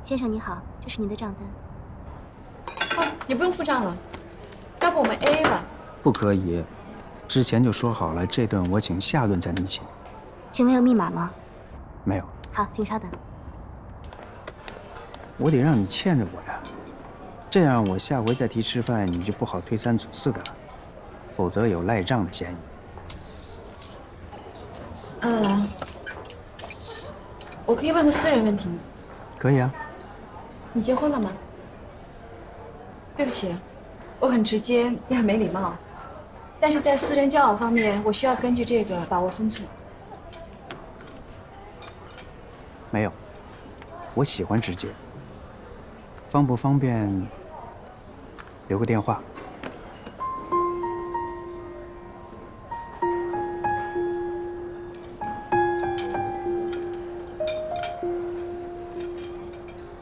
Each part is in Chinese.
先生你好，这是您的账单。哦，你不用付账了，要不我们 AA 吧？不可以，之前就说好了，这顿我请，下顿再你请。请问有密码吗？没有。好，请稍等。我得让你欠着我呀，这样我下回再提吃饭，你就不好推三阻四的了，否则有赖账的嫌疑。我可以问个私人问题吗？可以啊。你结婚了吗？对不起，我很直接也很没礼貌，但是在私人交往方面，我需要根据这个把握分寸。没有，我喜欢直接。方不方便留个电话？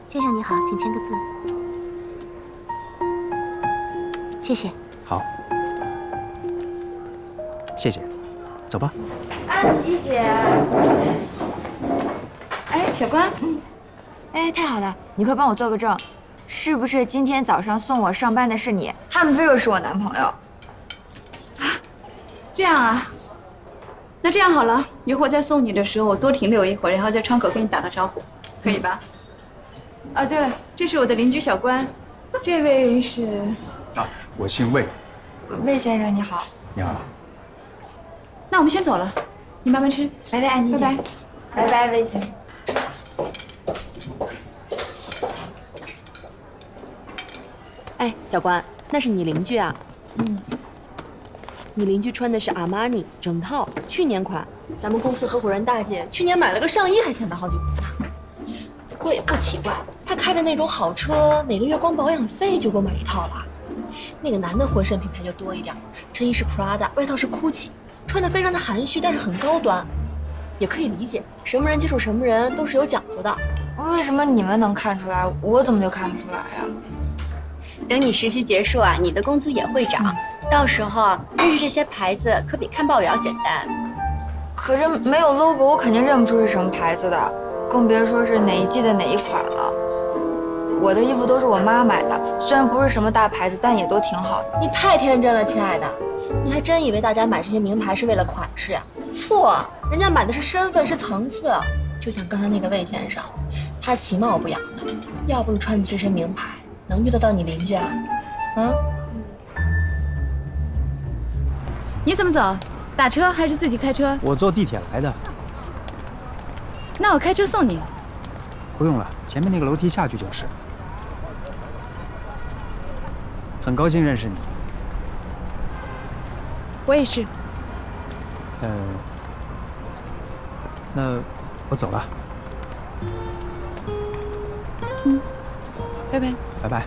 先生你好，请签个字。谢谢。好，谢谢。走吧。一姐，哎，小关，哎，太好了，你快帮我做个证，是不是今天早上送我上班的是你？他们非说是我男朋友。这样啊，那这样好了，一会儿再送你的时候，我多停留一会儿，然后在窗口跟你打个招呼，可以吧？啊，对了，这是我的邻居小关，这位是……啊，我姓魏。魏先生你好。你好。那我们先走了，你慢慢吃。拜拜，安妮姐。拜拜。拜拜，魏先生。哎，小关，那是你邻居啊？嗯。你邻居穿的是阿玛尼整套，去年款。咱们公司合伙人大姐去年买了个上衣，还想买好几回呢。不过也不奇怪，她开着那种好车，每个月光保养费就够买一套了。那个男的浑身品牌就多一点，衬衣是 Prada， 外套是 Gucci， 穿的非常的含蓄，但是很高端。也可以理解，什么人接触什么人都是有讲究的。为什么你们能看出来，我怎么就看不出来呀？等你实习结束啊，你的工资也会涨，到时候认识这些牌子可比看报表简单。可是没有 logo， 我肯定认不出是什么牌子的，更别说是哪一季的哪一款了。我的衣服都是我妈买的，虽然不是什么大牌子，但也都挺好的。你太天真了，亲爱的，你还真以为大家买这些名牌是为了款式啊？错，人家买的是身份，是层次。就像刚才那个魏先生，他其貌不扬的，要不是穿的这身名牌，能遇得到你邻居啊？嗯？你怎么走？打车还是自己开车？我坐地铁来的。那我开车送你。不用了，前面那个楼梯下去就是。很高兴认识你。我也是。那我走了。嗯，拜拜。拜拜。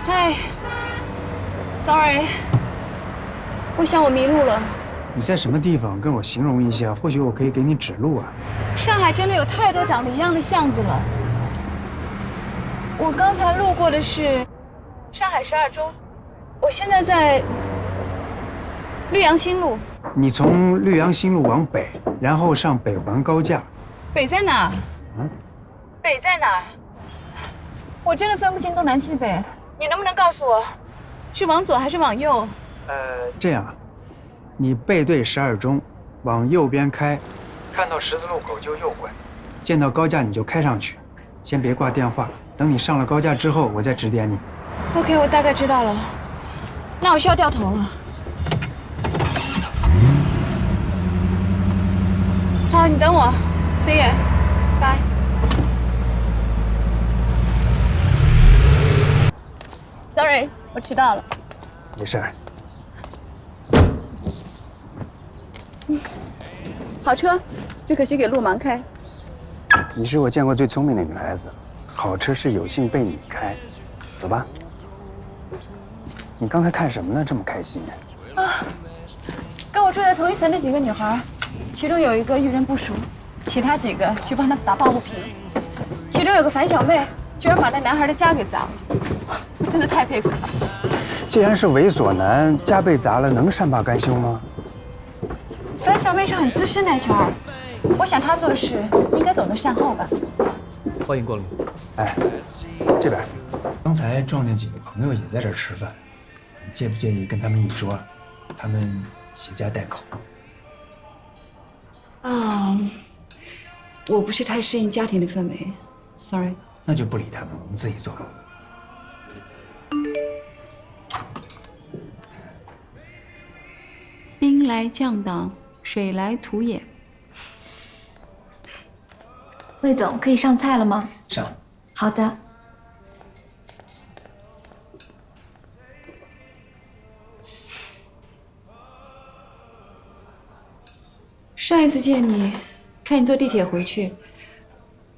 嗨 ，sorry， 我想我迷路了。你在什么地方？跟我形容一下，或许我可以给你指路啊。上海真的有太多长得一样的巷子了。我刚才路过的是上海12中，我现在在绿杨新路。你从绿杨新路往北，然后上北环高架。北在哪儿？嗯？北在哪儿？我真的分不清东南西北，你能不能告诉我，是往左还是往右？这样，你背对12中，往右边开，看到十字路口就右拐，见到高架你就开上去，先别挂电话，等你上了高架之后，我再指点你。OK， 我大概知道了。那我需要掉头了。好，你等我。See you， 拜。Sorry， 我迟到了。没事儿。好车，只可惜给路盲开。你是我见过最聪明的女孩子，好车是有幸被你开。走吧。你刚才看什么呢？这么开心？啊，跟我住在同一层的几个女孩，其中有一个遇人不淑，其他几个去帮她打抱不平。其中有个樊小妹，居然把那男孩的家给砸了，我真的太佩服他了。既然是猥琐男，家被砸了，能善罢甘休吗？樊小妹是很资深的 HR，我想她做事应该懂得善后吧。欢迎光临。哎，这边，刚才撞见几个朋友也在这儿吃饭，你介不介意跟他们一桌？他们携家带口。啊，我不是太适应家庭的氛围 ，sorry。那就不理他们，我们自己做。兵来将挡，水来土掩。魏总，可以上菜了吗？上。好的。上一次见你，看你坐地铁回去，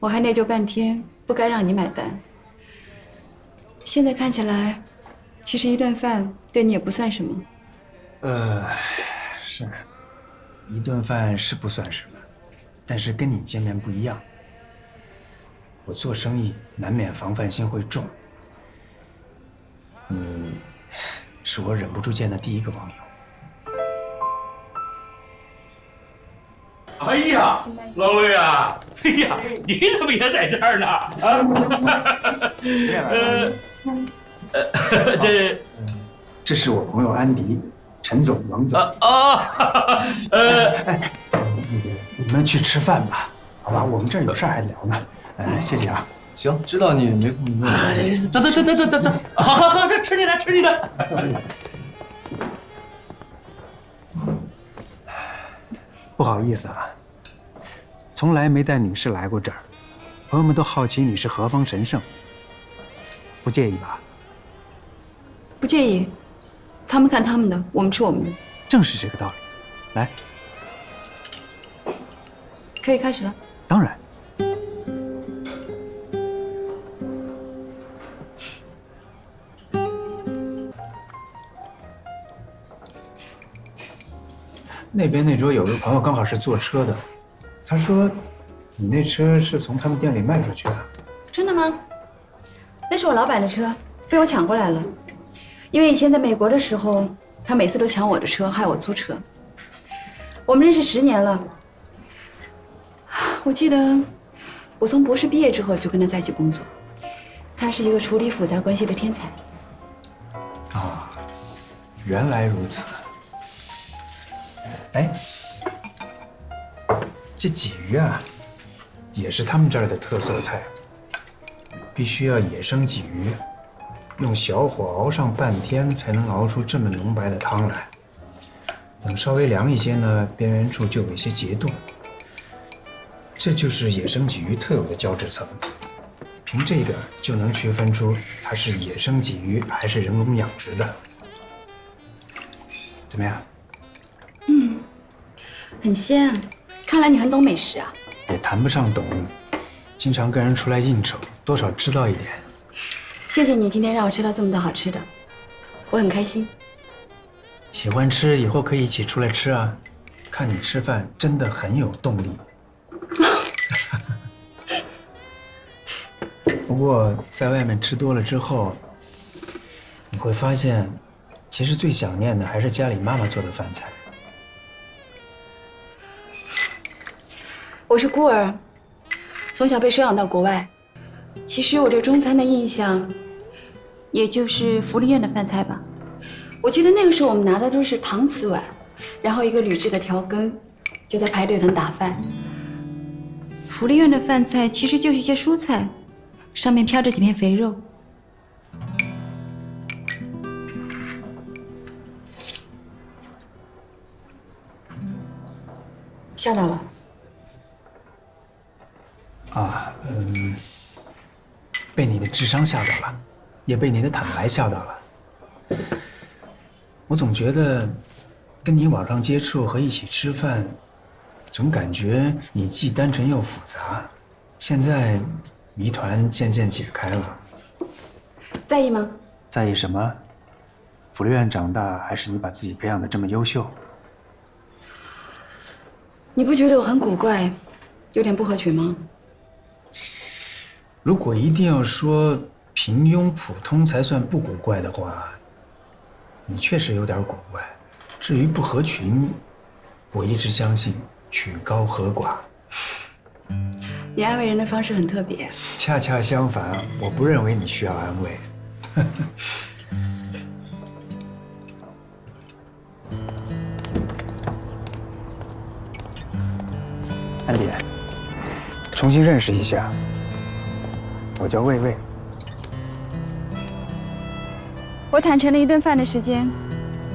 我还内疚半天，不该让你买单。现在看起来，其实一顿饭对你也不算什么。是，一顿饭是不算什么，但是跟你见面不一样。我做生意难免防范心会重，你是我忍不住见的第一个网友。哎呀，老魏啊，哎呀，你怎么也在这儿呢？啊，这是我朋友安迪，陈总、王总。你们去吃饭吧，好吧？我们这儿有事儿还聊呢。谢谢啊。行，知道你没空没有。走，好，这吃你的，吃你的。不好意思啊，从来没带女士来过这儿，朋友们都好奇你是何方神圣，不介意吧？不介意，他们看他们的，我们吃我们的。正是这个道理。来，可以开始了。当然。那边那桌有个朋友刚好是坐车的，他说你那车是从他们店里卖出去的。真的吗？那是我老板的车，被我抢过来了。因为以前在美国的时候，他每次都抢我的车，害我租车。我们认识10年了。我记得我从博士毕业之后就跟他在一起工作。他是一个处理复杂关系的天才。啊，原来如此。哎，这鲫鱼啊，也是他们这儿的特色菜，必须要野生鲫鱼，用小火熬上半天才能熬出这么浓白的汤来。等稍微凉一些呢，边缘处就有一些结冻。这就是野生鲫鱼特有的胶质层，凭这个就能区分出它是野生鲫鱼还是人工养殖的。怎么样？很鲜啊，看来你很懂美食啊。也谈不上懂，经常跟人出来应酬，多少知道一点。谢谢你今天让我吃到这么多好吃的，我很开心。喜欢吃，以后可以一起出来吃啊。看你吃饭真的很有动力。不过在外面吃多了之后，你会发现，其实最想念的还是家里妈妈做的饭菜。我是孤儿，从小被收养到国外。其实我对中餐的印象，也就是福利院的饭菜吧。我记得那个时候我们拿的都是搪瓷碗，然后一个铝制的调羹，就在排队等打饭。福利院的饭菜其实就是一些蔬菜，上面飘着几片肥肉。吓到了。啊，被你的智商吓到了，也被你的坦白吓到了。我总觉得跟你网上接触和一起吃饭，总感觉你既单纯又复杂。现在谜团渐渐解开了。在意吗？在意什么？福利院长大，还是你把自己培养的这么优秀？你不觉得我很古怪，有点不合群吗？如果一定要说平庸普通才算不古怪的话，你确实有点古怪。至于不合群，我一直相信曲高和寡。你安慰人的方式很特别。恰恰相反，我不认为你需要安慰。安迪，重新认识一下，我叫魏魏。我坦诚了一顿饭的时间，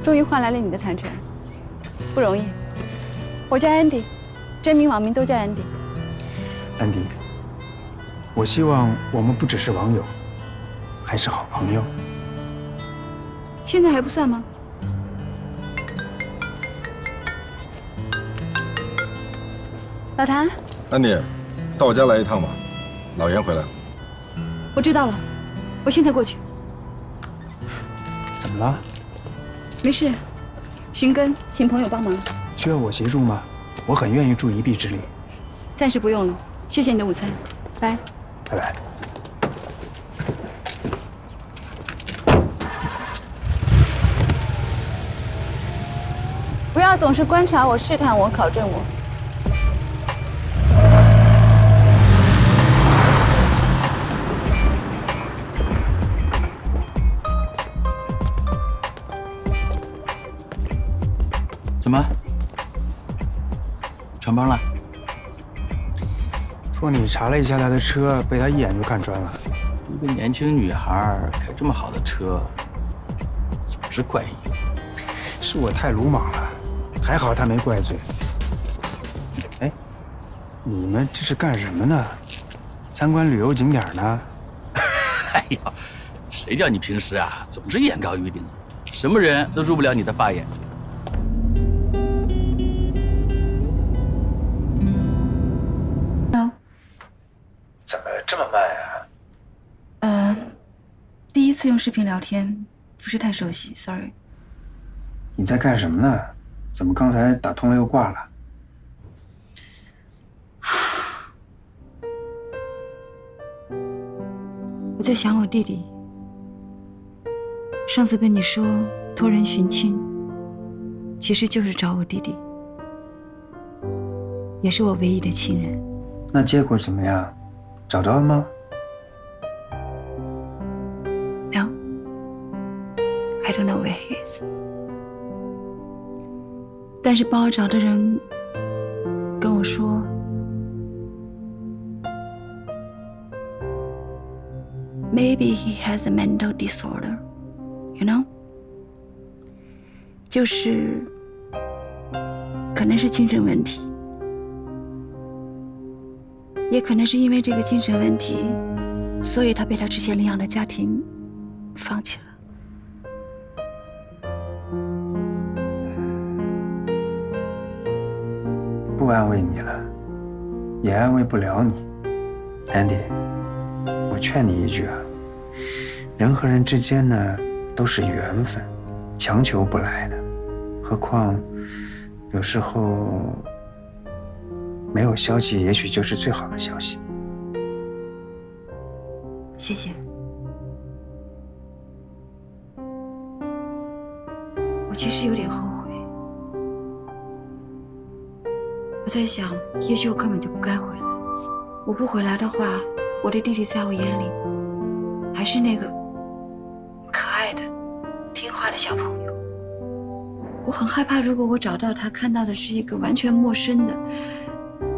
终于换来了你的坦诚，不容易。我叫安迪，真名网名都叫安迪。安迪，我希望我们不只是网友，还是好朋友。现在还不算吗？老谭，安迪，到我家来一趟吧，老严回来了。我知道了，我现在过去。怎么了？没事，寻根，请朋友帮忙。需要我协助吗？我很愿意助一臂之力。暂时不用了，谢谢你的午餐，拜。拜拜。不要总是观察我、试探我、考证我。怎么？穿帮了？托你查了一下他的车，被他一眼就看穿了。一个年轻女孩开这么好的车，总是怪异。是我太鲁莽了，还好他没怪罪。哎，你们这是干什么呢？参观旅游景点呢？哎呀，谁叫你平时啊总是眼高于顶，什么人都入不了你的法眼。怎么这么慢啊？第一次用视频聊天，不是太熟悉 ，sorry。你在干什么呢？怎么刚才打通了又挂了？我在想我弟弟。上次跟你说托人寻亲，其实就是找我弟弟，也是我唯一的亲人。那结果怎么样？找着了吗？ No, I don't know where he is. 但是帮我找的人跟我说，Maybe he has a mental disorder, you know? 就是可能是精神问题，也可能是因为这个精神问题，所以他被他之前领养的家庭放弃了。不安慰你了，也安慰不了你。Andy， 我劝你一句啊，人和人之间呢都是缘分，强求不来的。何况有时候没有消息，也许就是最好的消息。谢谢。我其实有点后悔。我在想，也许我根本就不该回来。我不回来的话，我的弟弟在我眼里还是那个可爱的、听话的小朋友。我很害怕，如果我找到他，看到的是一个完全陌生的，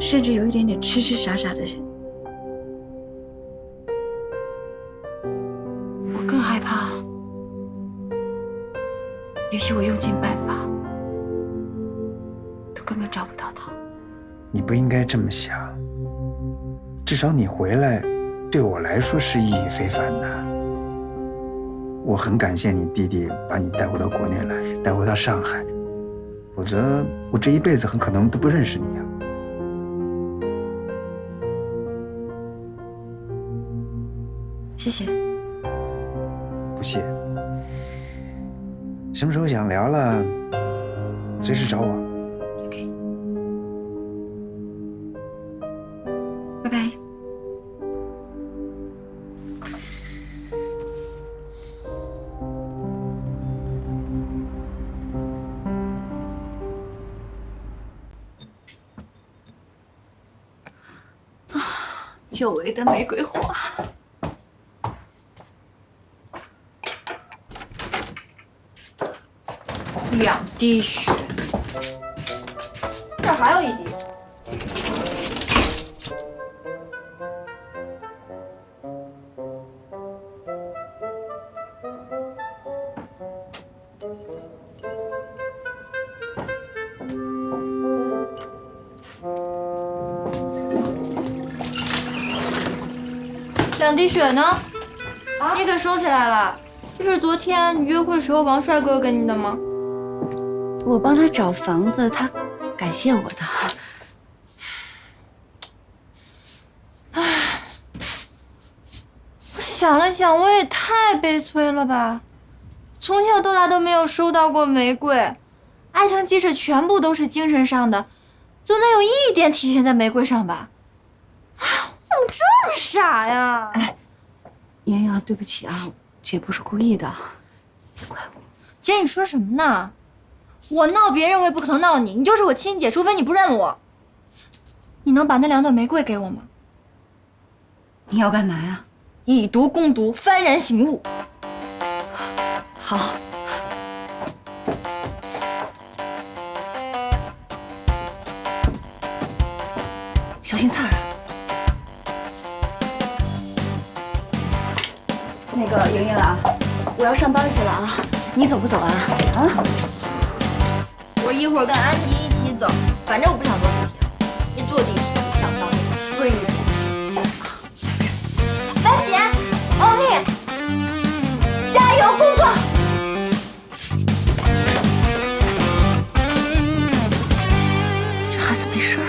甚至有一点点痴痴傻傻的人。我更害怕，也许我用尽办法，都根本找不到他。你不应该这么想，至少你回来，对我来说是意义非凡的。我很感谢你弟弟把你带回到国内来，带回到上海，否则我这一辈子很可能都不认识你呀。谢谢。不谢。什么时候想聊了，随时找我。OK。拜拜。久违的玫瑰花。2滴血，这儿还有1滴。2滴血呢？你给收起来了。这是昨天你约会时候王帅哥给你的吗？我帮他找房子，他感谢我的。我想了想，我也太悲催了吧！从小到大都没有收到过玫瑰，爱情即使全部都是精神上的，总能有一点体现在玫瑰上吧？啊，我怎么这么傻呀？哎，妍妍，对不起啊，姐不是故意的，别怪我。姐，你说什么呢？我闹别人，我也不可能闹你。你就是我亲姐，除非你不认我。你能把那2朵玫瑰给我吗？你要干嘛呀？以毒攻毒，幡然醒悟。好。小心刺儿啊！那个莹莹啊，我要上班去了啊，你走不走啊？啊？我一会儿跟安迪一起走，反正我不想坐地铁了。一坐地铁就想到那个衰人。三姐，欧丽，加油工作！这孩子没事吧？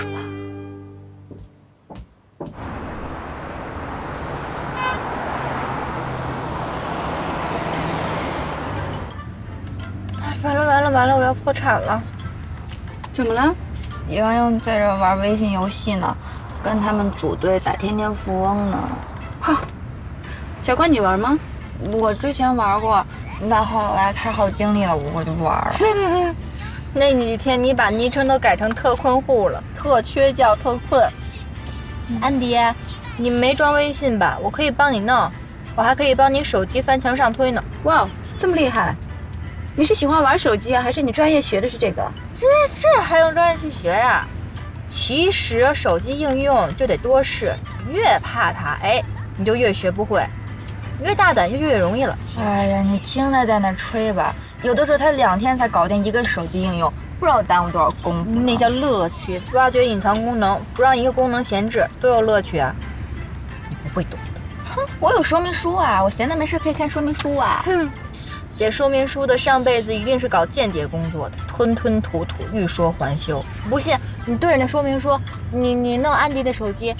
完了，我要破产了。怎么了？洋洋在这玩微信游戏呢，跟他们组队打天天富翁呢。小关，你玩吗？我之前玩过，但后来太耗精力了，我就不玩了。那几天你把昵称都改成特困户了，特缺觉特困。安迪，你没装微信吧？我可以帮你弄，我还可以帮你手机翻墙上推呢。哇，这么厉害！你是喜欢玩手机啊，还是你专业学的是这个？这还用专业去学呀？其实手机应用就得多试，越怕它，哎，你就越学不会，越大胆就越容易了。哎呀，你听他在那吹吧，有的时候他2天才搞定一个手机应用，不知道耽误多少功夫。那叫乐趣，挖掘隐藏功能，不让一个功能闲置，多有乐趣啊！你不会懂的。哼，我有说明书啊，我闲的没事可以看说明书啊。哼。写说明书的上辈子一定是搞间谍工作的，吞吞吐吐，欲说还休。不信你对着那说明书，你弄安迪的手机。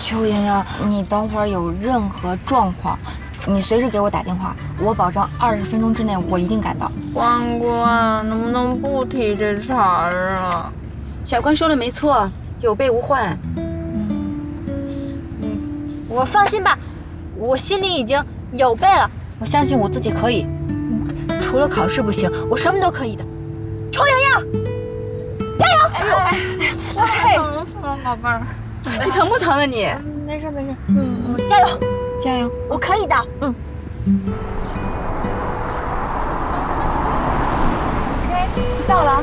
邱莹莹，你等会儿有任何状况，你随时给我打电话，我保证20分钟之内我一定赶到。关关，能不能不提这茬儿啊？小关说的没错，有备无患。我放心吧，我心里已经有备了，我相信我自己可以。除了考试不行，我什么都可以的。邱莹莹，加油！哎呦，疼死了，宝贝儿。疼不疼啊你？没事。加油，加油，我可以的。OK，到了。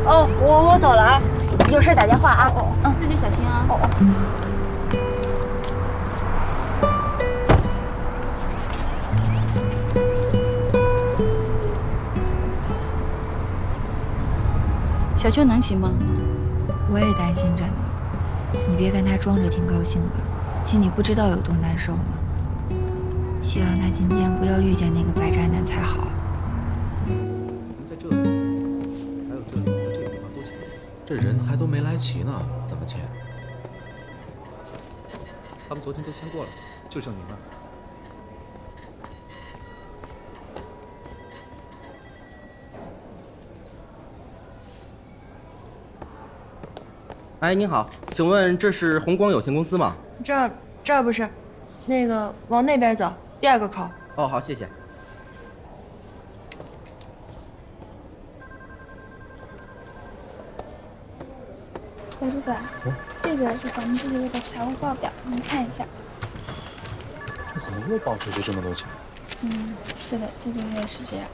哦，我走了啊，有事打电话啊。自己小心啊。小秋能行吗？我也担心着呢，你别跟他装着挺高兴的，心里不知道有多难受呢。希望他今天不要遇见那个白渣男才好。在这里，还有这里和这个地方都签字，这人还都没来齐呢，怎么签？他们昨天都签过了，就剩你们。哎，您好，请问这是红光有限公司吗？这儿不是，那个往那边走，第2个口。哦，好，谢谢。白主管，这个是咱们这个月的财务报表，您看一下。这怎么又爆出去这么多钱？是的，这个月是这样。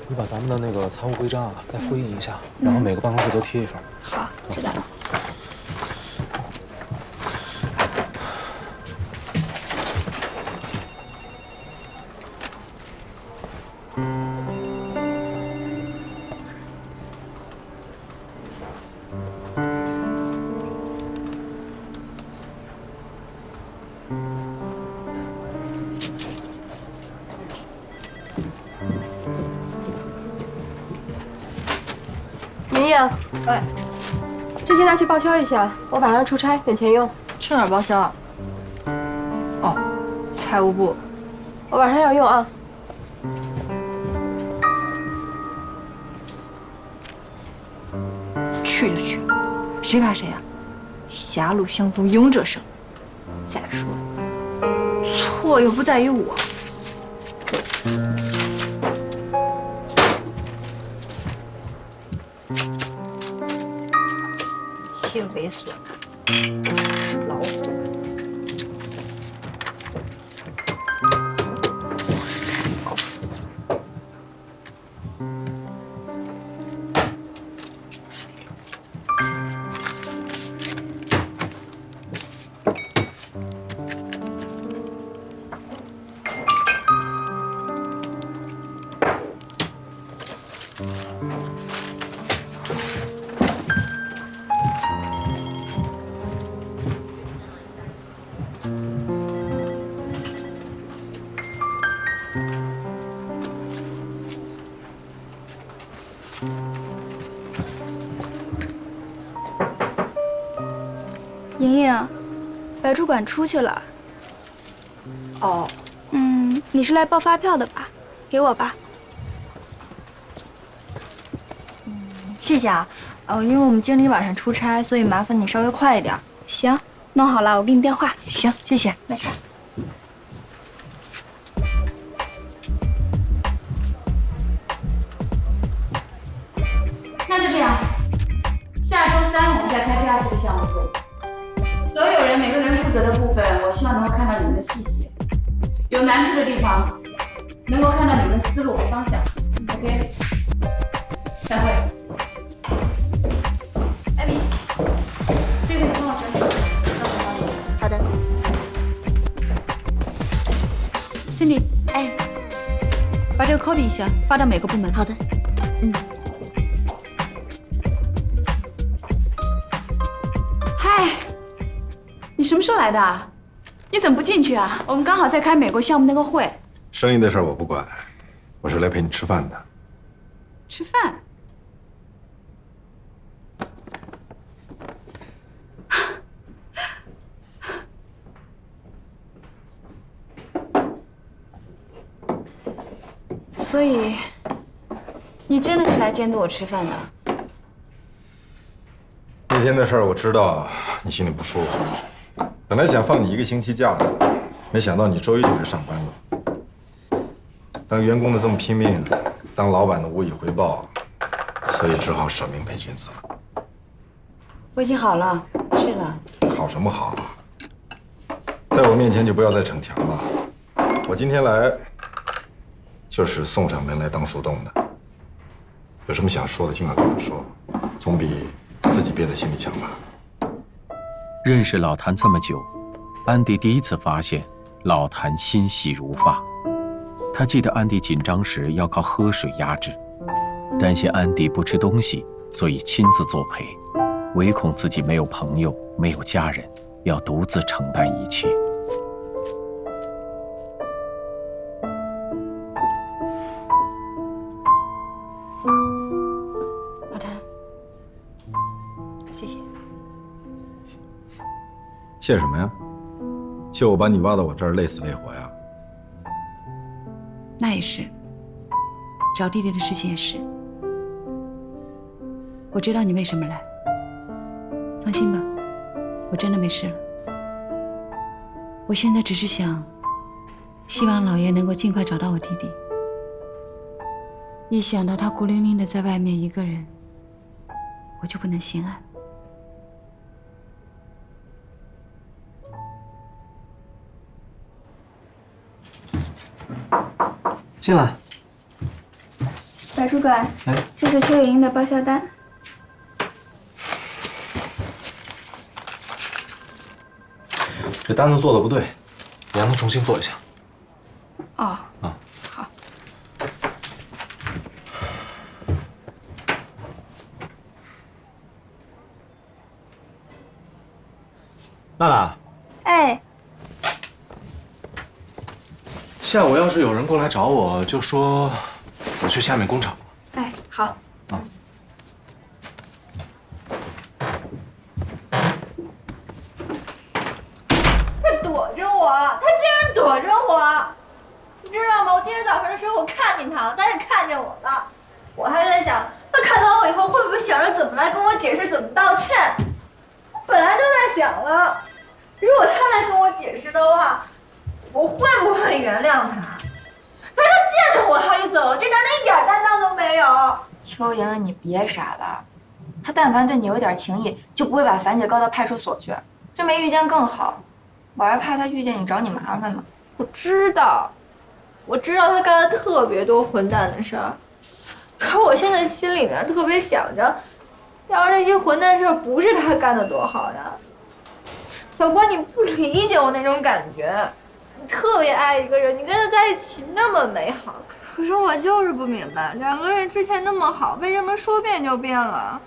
你把咱们的那个财务规章啊再复印一下，然后每个办公室都贴一份。好，知道了。莹莹，哎，这些拿去报销一下，我晚上出差，等钱用。去哪儿报销啊？哦，财务部，我晚上要用啊。去就去，谁怕谁啊？狭路相逢勇者胜。再说了，错又不在于我。一切猥琐男都是纸老虎。莹莹，白主管出去了。哦，你是来报发票的吧？给我吧。谢谢啊。因为我们经理晚上出差，所以麻烦你稍微快一点。行，弄好了我给你电话。行，谢谢。没事。那就这样，下周3我们再开第2次的项目会。所有人每个人负责的部分，我希望能够看到你们的细节，有难处的地方，能够看到你们的思路和方向。OK， 散会。艾米，这个你帮我整理，到时候帮你。好的。Cindy， 哎，把这个 copy 一下，发到每个部门。好的。嗨，你什么时候来的？你怎么不进去啊？我们刚好在开美国项目那个会。生意的事儿我不管，我是来陪你吃饭的。吃饭？所以，你真的是来监督我吃饭的？那天的事儿我知道，你心里不舒服。本来想放你1个星期假的，没想到你周一就来上班了。当员工的这么拼命，当老板的无以回报，所以只好舍命陪君子了。我已经好了，治了。好什么好啊？在我面前就不要再逞强了。我今天来，就是送上门来当树洞的。有什么想说的，尽管跟我说，总比自己憋在心里强吧。认识老谭这么久，安迪第一次发现老谭心细如发。他记得安迪紧张时要靠喝水压制，担心安迪不吃东西，所以亲自作陪，唯恐自己没有朋友，没有家人，要独自承担一切。老谭，谢谢。谢什么呀？谢我把你挖到我这儿累死累活呀？那也是，找弟弟的事情也是。我知道你为什么来，放心吧，我真的没事了。我现在只是希望老爷能够尽快找到我弟弟，一想到他孤零零的在外面一个人，我就不能心安。进来。白主管，哎，这是邱雨英的报销单。这单子做的不对，你让他重新做一下。哦，啊，好。娜娜，哎，下午要是有人过来找我，就说我去下面工厂。哎，好。躲着我，他竟然躲着我，你知道吗？我今天早上的时候我看见他了，他也看见我了。我还在想，他看到我以后会不会想着怎么来跟我解释，怎么道歉？我本来就在想了，如果他来跟我解释的话，我会不会原谅他？可是他见着我他就走了，这男的一点担当都没有。邱莹，你别傻了，他但凡对你有点情谊，就不会把樊姐告到派出所去。这没遇见更好。我还怕他遇见你找你麻烦呢。我知道他干了特别多混蛋的事儿，可是我现在心里面特别想着，要是那些混蛋事儿不是他干的多好呀。小关，你不理解我那种感觉，你特别爱一个人，你跟他在一起那么美好，可是我就是不明白，两个人之前那么好，为什么说变就变了？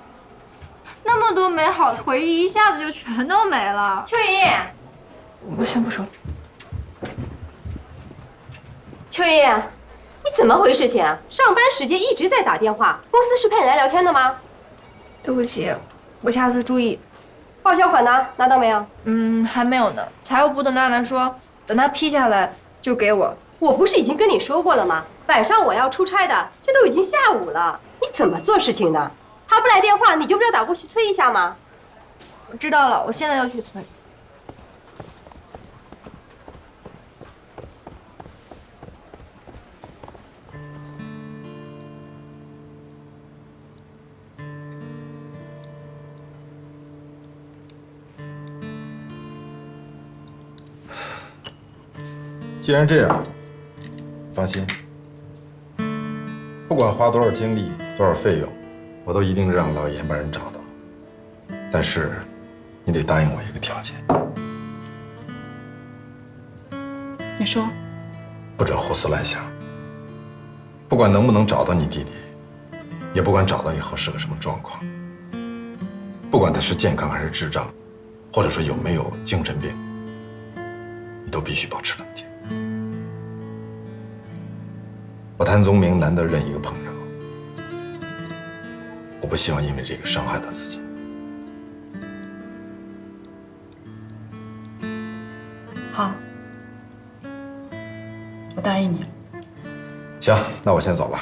那么多美好的回忆一下子就全都没了。邱莹莹，我先不说。邱莹莹，你怎么回事情啊？上班时间一直在打电话，公司是派你来聊天的吗？对不起，我下次注意。报销款呢？拿到没有？还没有呢。财务部的娜娜说，等他批下来就给我。我不是已经跟你说过了吗？晚上我要出差的，这都已经下午了，你怎么做事情的？他不来电话，你就不知道打过去催一下吗？我知道了，我现在就去催。既然这样，放心，不管花多少精力、多少费用，我都一定让老严把人找到。但是，你得答应我一个条件。你说。不准胡思乱想。不管能不能找到你弟弟，也不管找到以后是个什么状况，不管他是健康还是智障，或者说有没有精神病，你都必须保持冷静。我谭宗明难得认一个朋友，我不希望因为这个伤害到自己。好，我答应你。行，那我先走了，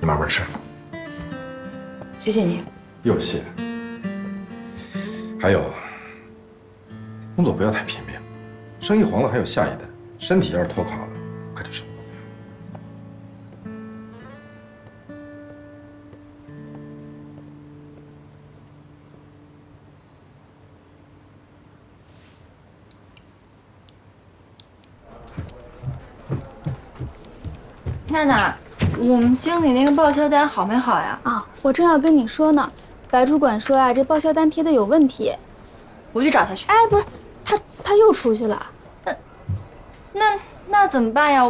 你慢慢吃。谢谢你。又谢。还有，工作不要太拼命，生意黄了还有下一单，身体要是拖垮了，可就什么都没有。娜娜，我们经理那个报销单好没好呀？啊，我正要跟你说呢，白主管说啊，这报销单贴的有问题。我去找他去。哎，不是，他又出去了。那怎么办呀？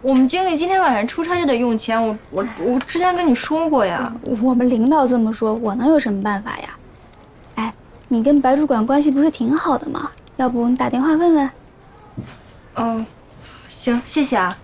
我们经理今天晚上出差就得用钱，我之前跟你说过呀。我们领导这么说，我能有什么办法呀？哎，你跟白主管关系不是挺好的吗？要不你打电话问问？哦，行，谢谢啊。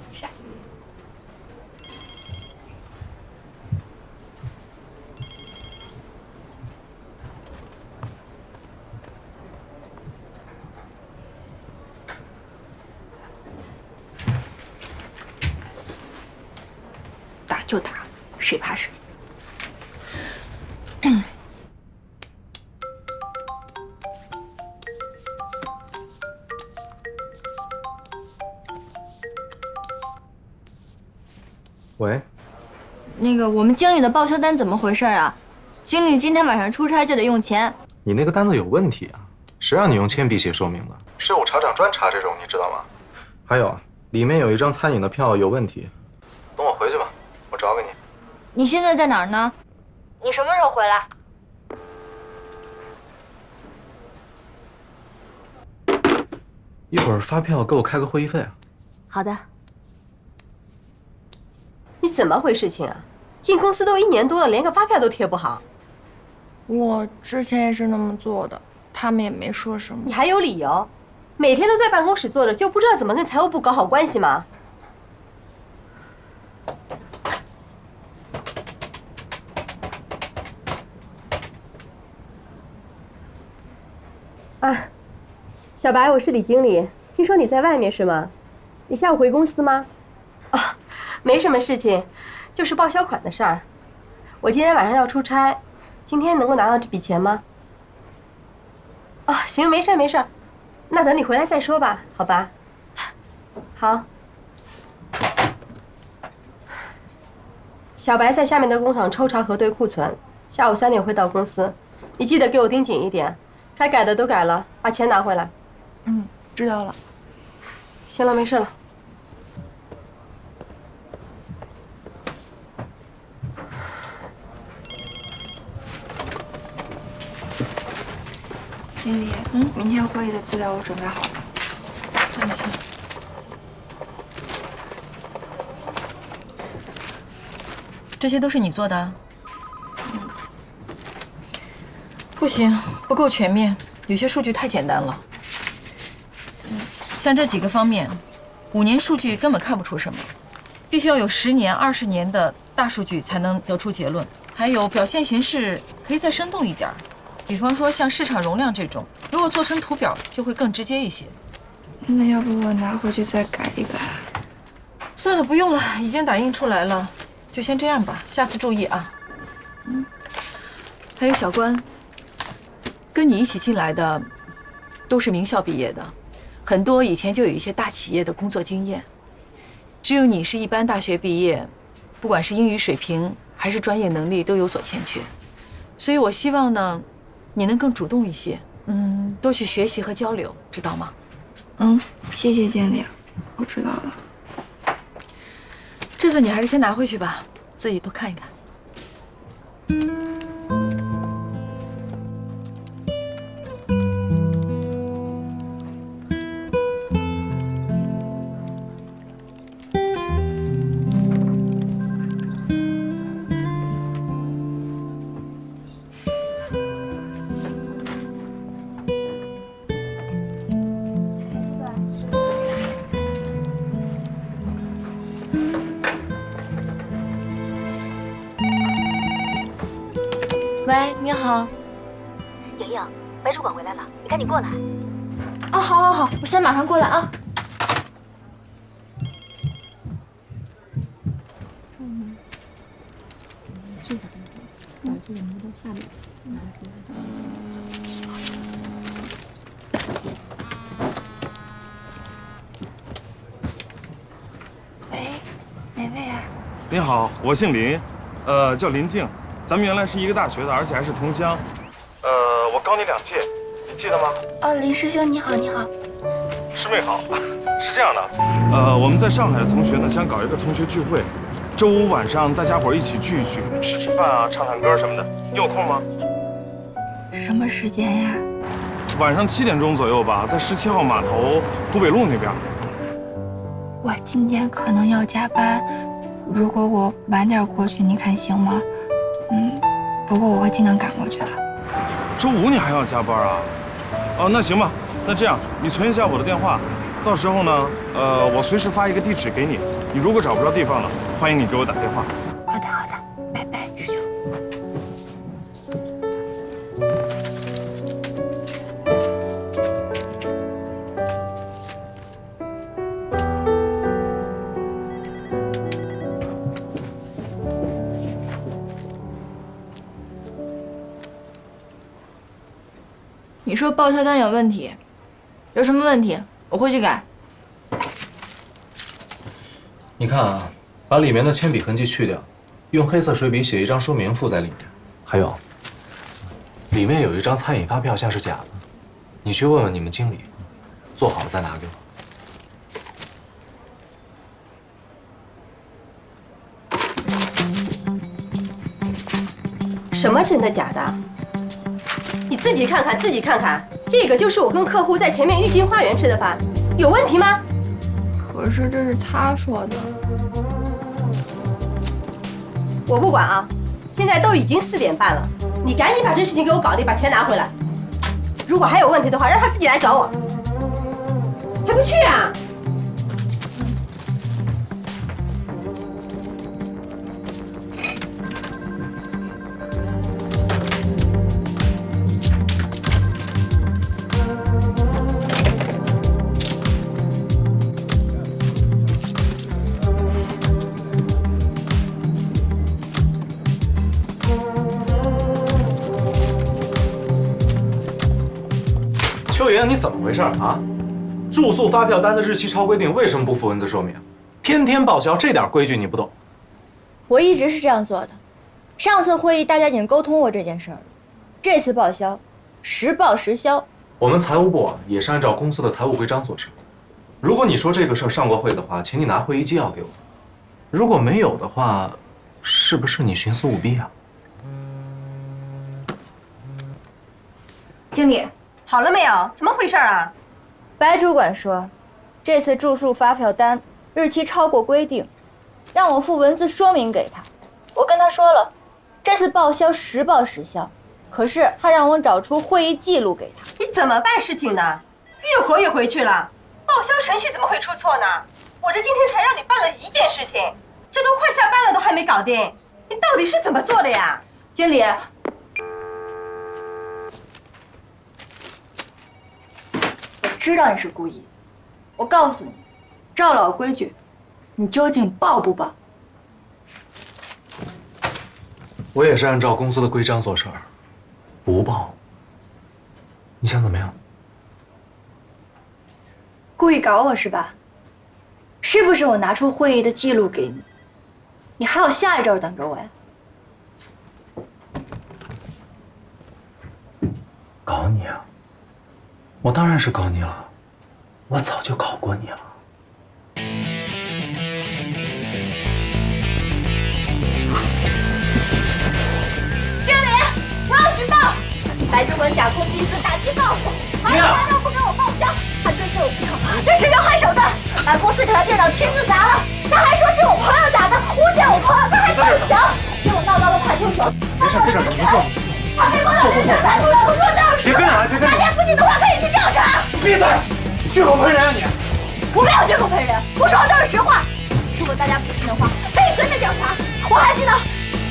打就打，谁怕谁？喂，那个我们经理的报销单怎么回事啊？经理今天晚上出差就得用钱。你那个单子有问题啊！谁让你用铅笔写说明的？税务查长专查这种，你知道吗？还有，里面有一张餐饮的票有问题。等我回去吧，我找给你。你现在在哪儿呢？你什么时候回来？一会儿发票给我开个会议费啊。好的。你怎么回事情啊？进公司都1年多了，连个发票都贴不好。我之前也是那么做的，他们也没说什么。你还有理由？每天都在办公室坐着，就不知道怎么跟财务部搞好关系吗？啊，小白，我是李经理，听说你在外面是吗？你下午回公司吗？啊，没什么事情，就是报销款的事儿。我今天晚上要出差，今天能够拿到这笔钱吗？哦，行，没事没事，那等你回来再说吧，好吧？好。小白在下面的工厂抽查核对库存，下午3点会到公司，你记得给我盯紧一点。该改的都改了，把钱拿回来。嗯，知道了。行了，没事了。经理，明天会议的资料我准备好了。那行。这些都是你做的？不行，不够全面，有些数据太简单了。像这几个方面，5年数据根本看不出什么，必须要有10年、20年的大数据才能得出结论。还有表现形式可以再生动一点，比方说像市场容量这种，如果做成图表就会更直接一些。那要不我拿回去再改一改？算了，不用了，已经打印出来了，就先这样吧，下次注意啊。还有小关。跟你一起进来的都是名校毕业的，很多以前就有一些大企业的工作经验。只有你是一般大学毕业，不管是英语水平还是专业能力都有所欠缺。所以我希望呢，你能更主动一些，多去学习和交流，知道吗？谢谢经理，我知道了。这份你还是先拿回去吧，自己多看一看。喂，你好。莹莹，白主管回来了，你赶紧过来。哦，好，我现在马上过来啊。把这个挪到下面。喂，哪位啊？你好，我姓林，叫林静，咱们原来是一个大学的，而且还是同乡。我高你2届，你记得吗？哦，林师兄你好，你好。师妹好，是这样的，我们在上海的同学呢，想搞一个同学聚会，周5晚上大家伙一起聚一聚，吃饭啊，唱唱歌什么的，你有空吗？什么时间呀？晚上7点钟左右吧，在17号码头湖北路那边。我今天可能要加班，如果我晚点过去，你看行吗？不过我会尽量赶过去的。周5你还要加班啊？哦，那行吧，那这样你存一下我的电话，到时候呢，我随时发一个地址给你。你如果找不着地方了，欢迎你给我打电话。好的，拜拜，师兄。你说报销单有问题，有什么问题？我会去改。你看啊，把里面的铅笔痕迹去掉，用黑色水笔写一张说明附在里面。还有，里面有一张餐饮发票，像是假的，你去问问你们经理，做好了再拿给我。什么真的假的？你自己看看，自己看看，这个就是我跟客户在前面郁金花园吃的饭，有问题吗？可是这是他说的。我不管啊，现在都已经4点半了，你赶紧把这事情给我搞定，把钱拿回来。如果还有问题的话，让他自己来找我。还不去啊？秋莹，你怎么回事啊？住宿发票单的日期超规定，为什么不附文字说明？天天报销，这点规矩你不懂？我一直是这样做的。上次会议大家已经沟通过这件事儿了，这次报销，实报实销。我们财务部也是按照公司的财务规章做事。如果你说这个事儿上过会的话，请你拿会议纪要给我。如果没有的话，是不是你徇私舞弊啊？经理，好了没有？怎么回事啊？白主管说，这次住宿发票单日期超过规定，让我附文字说明给他。我跟他说了，这次报销实报实销，可是他让我找出会议记录给他。你怎么办事情呢？越回越回去了，报销程序怎么会出错呢？我这今天才让你办了1件事情，这都快下班了，都还没搞定，你到底是怎么做的呀？经理，知道你是故意，我告诉你，照老规矩，你究竟报不报？我也是按照公司的规章做事儿，不报，你想怎么样？故意搞我是吧？是不是我拿出会议的记录给你，你还有下一招等着我呀？搞你啊！我当然是搞你了，我早就搞过你了。经理，我要举报白主管假公济私，打击报复，还有他都不给我报销，他追求我不成，这是要害手段，把公司这台电脑亲自砸了，他还说是我朋友打的，诬陷我朋友，他还报警，结果闹到了派出所。没事，这事怎么做？他被关到人家派出所，我说的都是实话。大家不信的话可以去调查。闭嘴！血口喷人啊你！我没有血口喷人，我说的都是实话。如果大家不信的话，可以随便调查。我还知道，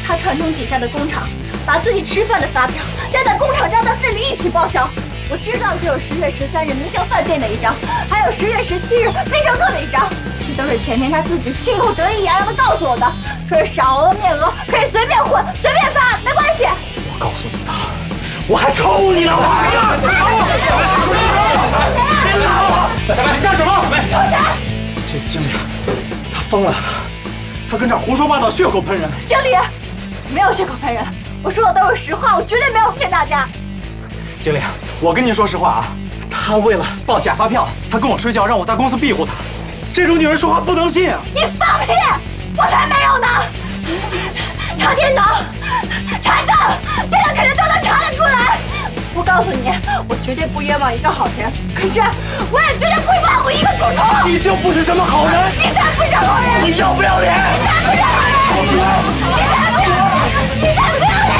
他串通底下的工厂，把自己吃饭的发票加在工厂账单费里一起报销。我知道就有10月13日明祥饭店的一张，还有10月17日必胜客的一张，这都是前天他自己亲口得意洋洋的告诉我的，说是少额面额可以随便混随便发，没关系。我告诉你啊，我还抽你了！你干什么？经理，他疯了，他跟这儿胡说八道，血口喷人。经理，没有血口喷人，我说的都是实话，我绝对没有骗大家。经理，我跟您说实话啊，他为了报假发票，他跟我睡觉，让我在公司庇护他。这种女人说话不能信啊！你放屁！我才没有呢！查电脑、查账，现在肯定都能查得出来。我告诉你，我绝对不冤枉一个好人，可是我也绝对不会保护一个蛀虫。你就不是什么好人！你才不是好人！你要不要脸？你才不是好人！你才不要脸！你才不要脸！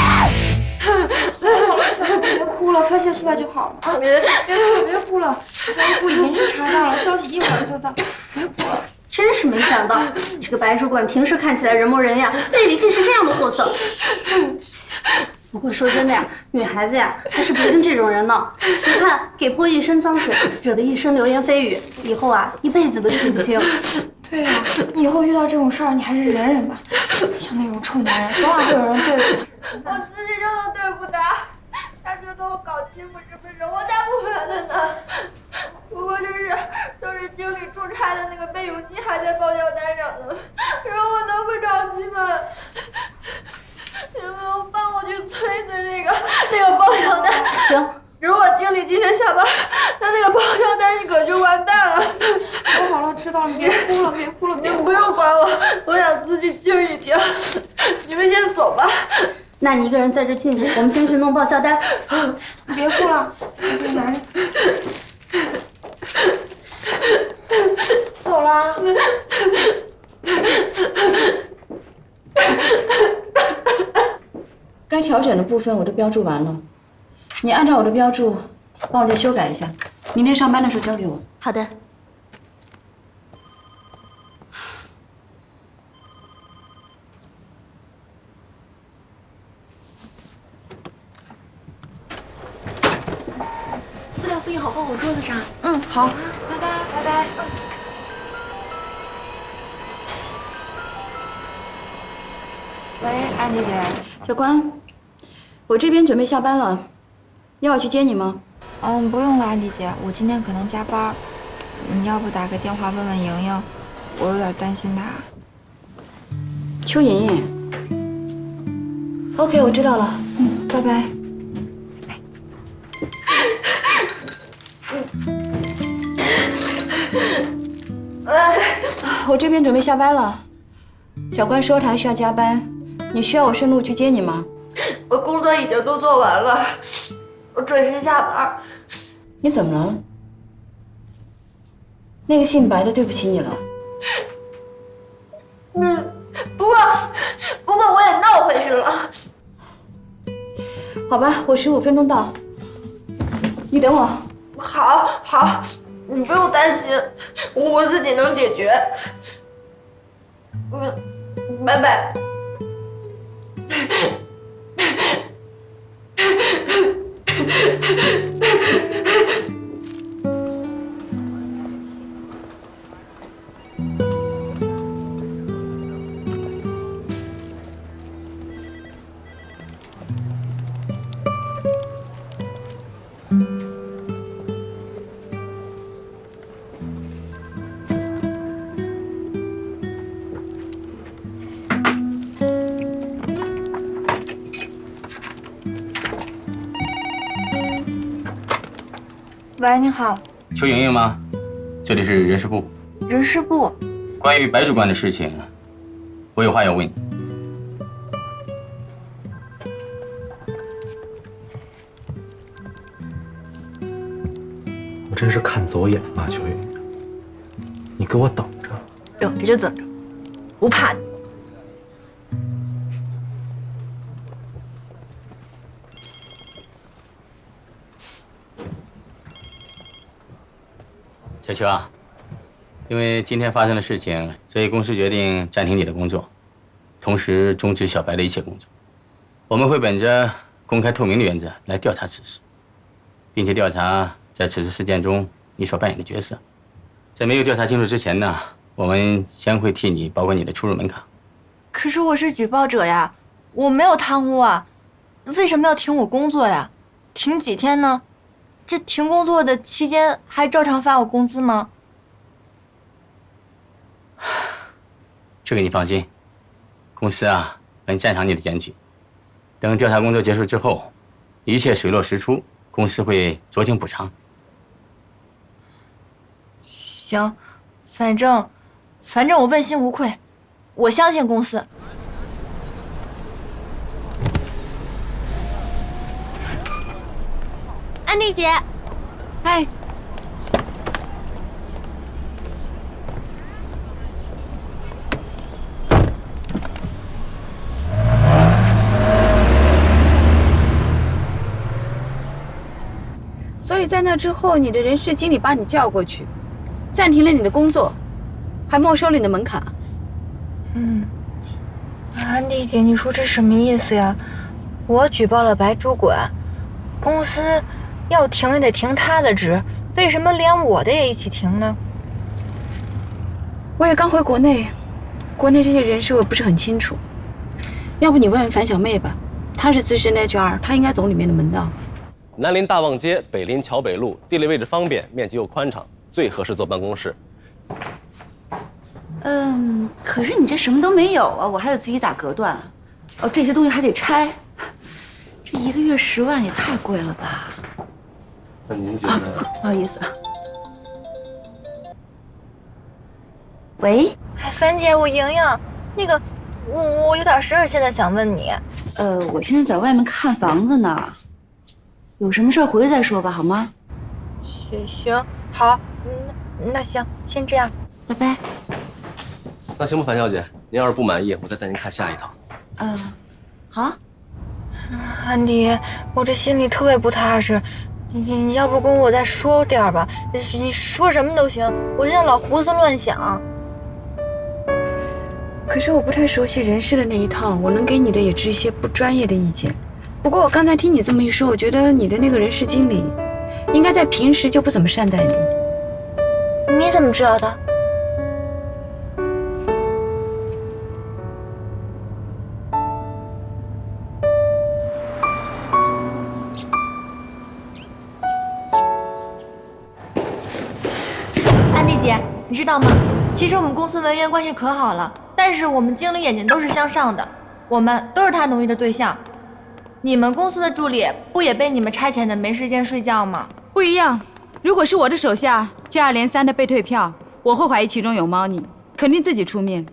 好了，小姐别哭了，发泄出来就好了啊！别哭了，财务部已经去查账了，消息一会儿就到。别哭了。真是没想到，这个白主管平时看起来人模人样，内里竟是这样的货色。不过说真的呀，女孩子呀，还是别跟这种人闹。你看，给泼一身脏水，惹得一身流言蜚语，以后啊，一辈子都洗不清。对呀，你以后遇到这种事儿，你还是忍忍吧。像那种臭男人，早晚会有人对付他。我自己就能对付他，他觉得我搞欺负是不是？我才不觉得呢。不过就是经理出差的那个备用机还在报销单上呢，让我能不着急吗？行。如果经理今天下班，那个报销单你可就完蛋了。好了，知道了，别哭了，别哭了，别哭了。你不用管我，我想自己静一静。你们先走吧。那你一个人在这静静，我们先去弄报销单。别哭了，这个男人。走啦。该调整的部分我都标注完了，你按照我的标注帮我再修改一下，明天上班的时候交给我。好的。资料复印好，放我桌子上。嗯，好，拜拜，拜拜。喂，安迪姐，小关，我这边准备下班了，要我去接你吗？不用了，安迪姐，我今天可能加班。你要不打个电话问问莹莹，我有点担心她。邱莹莹。OK， 我知道了。拜拜。我这边准备下班了，小关说他还需要加班，你需要我顺路去接你吗？我工作已经都做完了，我准时下班。你怎么了？那个姓白的对不起你了。不过我也闹回去了。好吧，我15分钟到，你等我。好，你不用担心，我自己能解决。拜拜。喂，你好，邱莹莹吗？这里是人事部。人事部。关于白主管的事情，我有话要问你。我真是看走眼了，邱莹莹，你给我等着。等着就等着，不怕你。小邱啊，因为今天发生的事情，所以公司决定暂停你的工作，同时终止小白的一切工作。我们会本着公开透明的原则来调查此事，并且调查在此次事件中你所扮演的角色。在没有调查清楚之前呢，我们先会替你保管你的出入门卡。可是我是举报者呀，我没有贪污啊，为什么要停我工作呀？停几天呢？这停工作的期间还照常发我工资吗？这个你放心，公司啊能赞赏你的检举。等调查工作结束之后，一切水落石出，公司会酌情补偿。行，反正我问心无愧，我相信公司。安迪姐，嗨。所以在那之后，你的人事经理把你叫过去，暂停了你的工作，还没收了你的门卡。安迪姐，你说这什么意思呀？我举报了白主管，公司要停也得停他的职，为什么连我的也一起停呢？我也刚回国内，国内这些人事我也不是很清楚，要不你问问樊小妹吧，她是资深的 HR， 她应该懂里面的门道。南临大望街，北临桥北路，地理位置方便，面积又宽敞，最合适做办公室。可是你这什么都没有啊，我还得自己打隔断，这些东西还得拆，这1个月10万也太贵了吧？那您觉得？不好意思啊。喂，樊姐，我莹莹，那个，我有点事儿，现在想问你。我现在在外面看房子呢，有什么事儿回去再说吧，好吗？行，好，那行，先这样，拜拜。那行吧，樊小姐，您要是不满意，我再带您看下一套。好。安迪，我这心里特别不踏实，你要不跟我再说点吧？你说什么都行，我现在老胡思乱想。可是我不太熟悉人事的那一套，我能给你的也只是一些不专业的意见。不过我刚才听你这么一说，我觉得你的那个人事经理，应该在平时就不怎么善待你。你怎么知道的？安迪姐，你知道吗？其实我们公司文员关系可好了，但是我们经理眼睛都是向上的，我们都是他奴役的对象。你们公司的助理不也被你们差遣的没时间睡觉吗？不一样，如果是我的手下接二连三的被退票，我会怀疑其中有猫腻，肯定自己出面。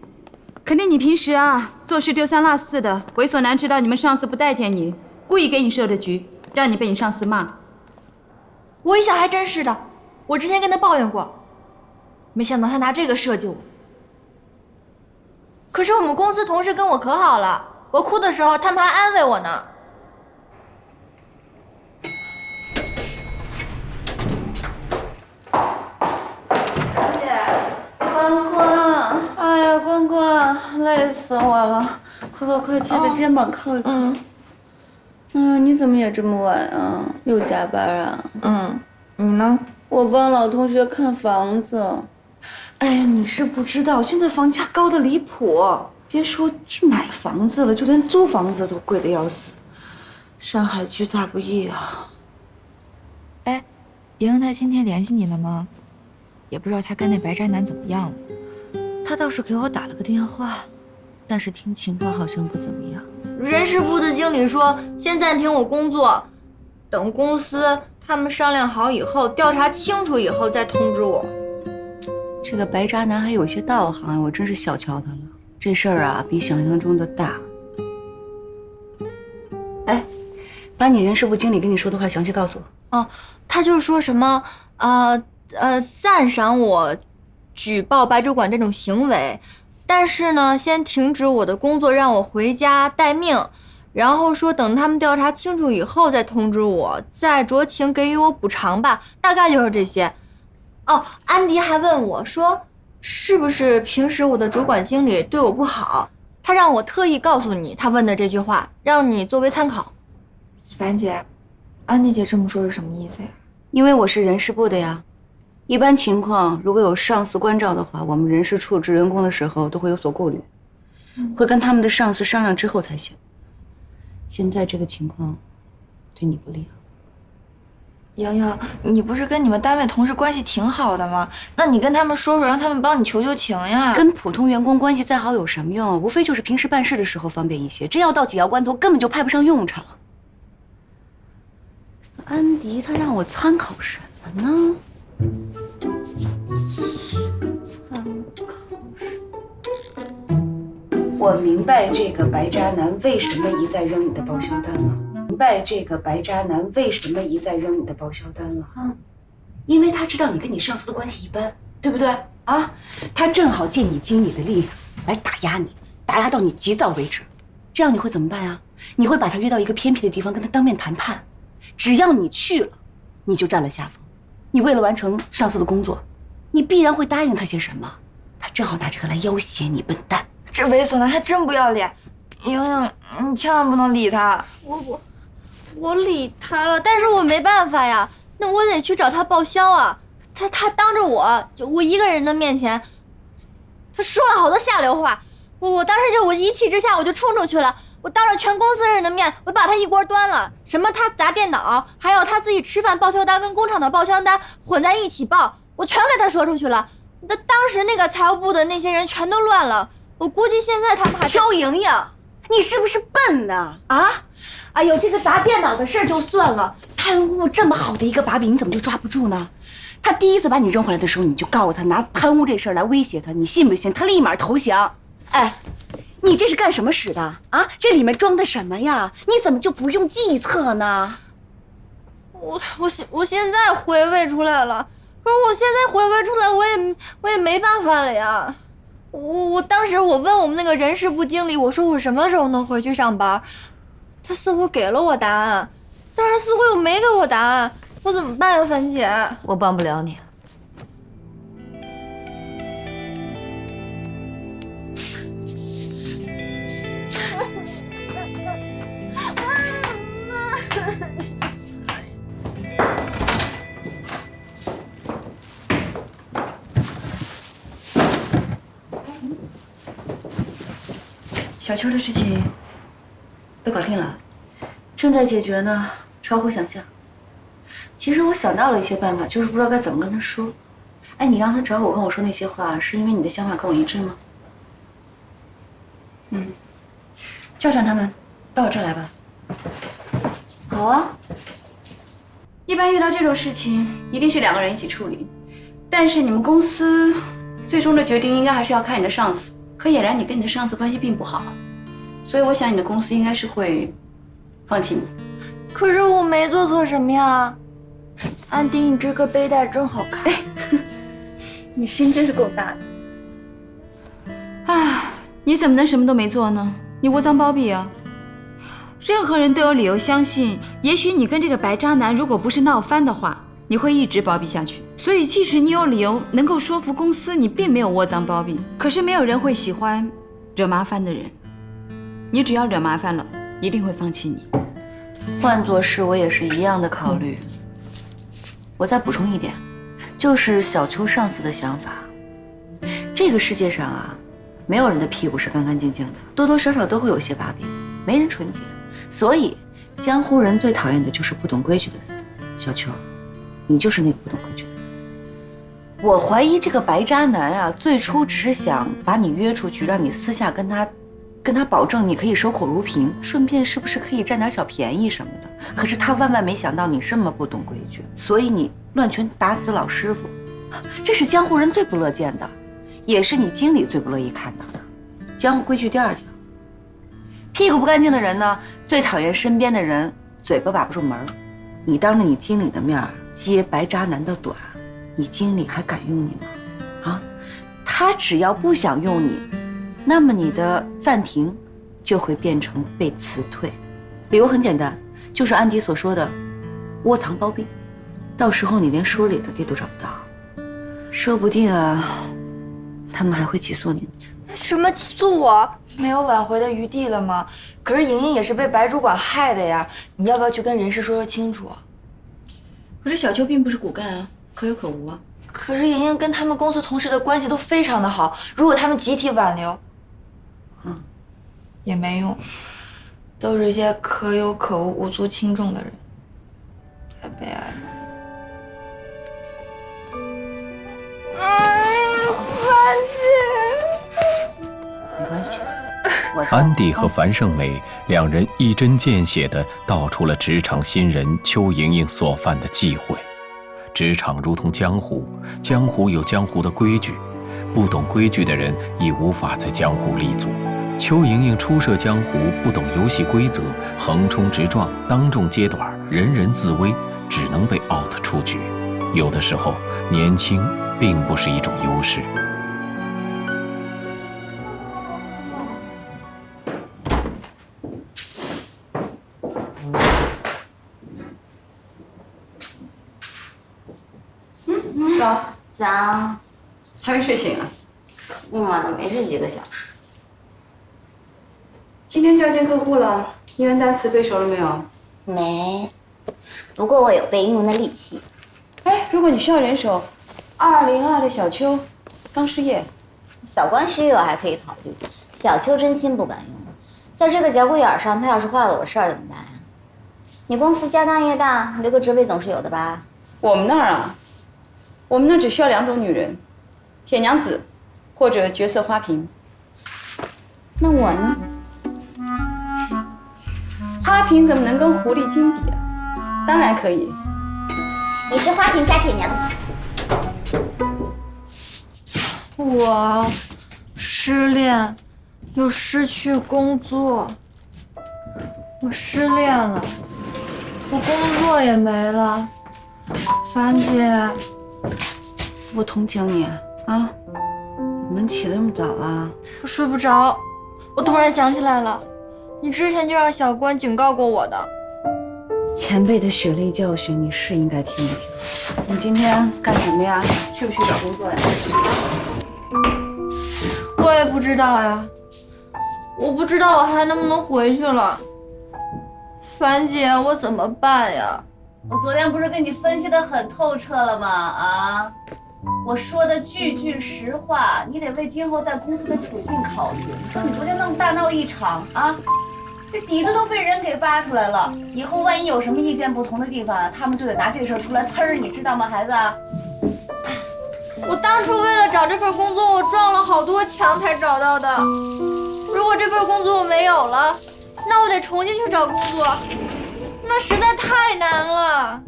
肯定你平时做事丢三落四的，猥琐男知道你们上司不待见你，故意给你设的局，让你被你上司骂。我一想还真是的，我之前跟他抱怨过，没想到他拿这个设计我。可是我们公司同事跟我可好了，我哭的时候他们还安慰我呢。关关，哎呀，关关，累死我了！快快快，借个肩膀靠一靠。你怎么也这么晚啊？又加班啊？你呢？我帮老同学看房子。哎呀，你是不知道，现在房价高的离谱，别说是买房子了，就连租房子都贵得要死。上海居大不易啊！哎，莹莹她今天联系你了吗？也不知道她跟那白渣男怎么样了。他倒是给我打了个电话，但是听情况好像不怎么样。人事部的经理说先暂停我工作，等公司他们商量好以后，调查清楚以后再通知我。这个白渣男还有些道行，我真是小瞧他了。这事儿比想象中的大。哎，把你人事部经理跟你说的话详细告诉我。他就说什么赞赏我举报白主管这种行为，但是呢，先停止我的工作，让我回家待命，然后说等他们调查清楚以后再通知我，再酌情给予我补偿吧，大概就是这些。安迪还问我说，是不是平时我的主管经理对我不好？他让我特意告诉你他问的这句话，让你作为参考。樊姐，安迪姐这么说是什么意思呀？因为我是人事部的呀。一般情况，如果有上司关照的话，我们人事处置员工的时候都会有所顾虑，会跟他们的上司商量之后才行。现在这个情况，对你不利啊。莹莹，你不是跟你们单位同事关系挺好的吗？那你跟他们说说，让他们帮你求求情呀。跟普通员工关系再好有什么用？无非就是平时办事的时候方便一些，真要到紧要关头，根本就派不上用场。安迪他让我参考什么呢？参考我明白这个白渣男为什么一再扔你的报销单了。明白这个白渣男为什么一再扔你的报销单了。因为他知道你跟你上司的关系一般，对不对啊？他正好借你经理的力量来打压你，打压到你急躁为止。这样你会怎么办呀？你会把他约到一个偏僻的地方跟他当面谈判。只要你去了，你就占了下风。你为了完成上司的工作，你必然会答应他些什么？他正好拿这个来要挟你，笨蛋！这猥琐男他真不要脸，莹莹，你千万不能理他。我理他了，但是我没办法呀，那我得去找他报销啊。他当着我一个人的面前，他说了好多下流话，我当时我一气之下我就冲出去了。我当着全公司人的面，我把他一锅端了。什么他砸电脑，还有他自己吃饭报销单跟工厂的报销单混在一起报，我全给他说出去了。当时那个财务部的那些人全都乱了，我估计现在他们还……邱莹莹，你是不是笨呢？哎呦，这个砸电脑的事就算了，他贪污这么好的一个把柄，你怎么就抓不住呢？他第一次把你扔回来的时候，你就告他拿贪污这事儿来威胁他，你信不信？他立马投降。哎，你这是干什么使的啊？这里面装的什么呀？你怎么就不用计策呢？我现在回味出来了，可是我现在回味出来，我也没办法了呀。我当时我问我们那个人事部经理，我说我什么时候能回去上班，他似乎给了我答案，但是似乎又没给我答案，我怎么办呀，樊姐？我帮不了你。小秋的事情都搞定了，正在解决呢，超乎想象。其实我想到了一些办法，就是不知道该怎么跟他说。哎，你让他找我跟我说那些话，是因为你的想法跟我一致吗？叫上他们到我这儿来吧。好啊。一般遇到这种事情，一定是2个人一起处理。但是你们公司最终的决定应该还是要看你的上司。可俨然你跟你的上司关系并不好，所以我想你的公司应该是会放弃你。可是我没做错什么呀。安迪，你这个背带真好看。你心真是够大的。啊，你怎么能什么都没做呢？你窝赃包庇啊！任何人都有理由相信，也许你跟这个白渣男如果不是闹翻的话，你会一直包庇下去。所以即使你有理由能够说服公司你并没有窝赃包庇，可是没有人会喜欢惹麻烦的人。你只要惹麻烦了，一定会放弃你。换作是我也是一样的考虑。我再补充一点，就是小秋上司的想法。这个世界上啊，没有人的屁股是干干净净的，多多少少都会有些把柄，没人纯洁。所以江湖人最讨厌的就是不懂规矩的人。小秋，你就是那个不懂规矩的人。我怀疑这个白渣男啊，最初只是想把你约出去，让你私下跟他保证你可以守口如瓶，顺便是不是可以占点小便宜什么的。可是他万万没想到你这么不懂规矩，所以你乱拳打死老师傅，这是江湖人最不乐见的，也是你经理最不乐意看到的。江湖规矩第2条，屁股不干净的人呢，最讨厌身边的人嘴巴把不住门。你当着你经理的面接白渣男的短，你经理还敢用你吗？啊，他只要不想用你，那么你的暂停就会变成被辞退。理由很简单，就是安迪所说的窝藏包庇，到时候你连说理的地都找不到，说不定啊，他们还会起诉你。什么起诉我？没有挽回的余地了吗？可是莹莹也是被白主管害的呀，你要不要去跟人事说清楚？可是小秋并不是骨干啊，可有可无啊。可是莹莹跟他们公司同事的关系都非常的好，如果他们集体挽留，也没用，都是一些可有可无、无足轻重的人，太悲哀了。没关系。安迪和樊胜美2人一针见血地道出了职场新人邱莹莹所犯的忌讳。职场如同江湖，江湖有江湖的规矩，不懂规矩的人已无法在江湖立足。邱莹莹初涉江湖，不懂游戏规则，横冲直撞，当众揭短，人人自危，只能被 out 出局。有的时候，年轻并不是一种优势。早，还没睡醒啊？都没睡几个小时。今天就要见客户了，英文单词背熟了没有？没，不过我有背英文的力气。哎，如果你需要人手，202的小秋刚失业，小关失业我还可以考虑，小秋真心不敢用。在这个节骨眼上，他要是坏了我事儿怎么办呀？你公司家大业大，留个职位总是有的吧？我们那儿啊，我们那儿只需要2种女人，铁娘子或者绝色花瓶。那我呢？花瓶怎么能跟狐狸精比啊？当然可以。你是花瓶加铁娘。我失恋，又失去工作。我失恋了，我工作也没了。樊姐，我同情你啊！怎么起得这么早啊？我睡不着，我突然想起来了，你之前就让小关警告过我的。前辈的血泪教训，你是应该听一听。你今天干什么呀？去不去找工作呀？我也不知道呀，我不知道我还能不能回去了。樊姐，我怎么办呀？我昨天不是跟你分析得很透彻了吗？啊，我说的句句实话，你得为今后在公司的处境考虑。你说你昨天那么大闹一场啊，这底子都被人给扒出来了，以后万一有什么意见不同的地方，他们就得拿这事儿出来呲儿，你知道吗，孩子？我当初为了找这份工作，我撞了好多墙才找到的。如果这份工作我没有了，那我得重新去找工作，那实在太难了。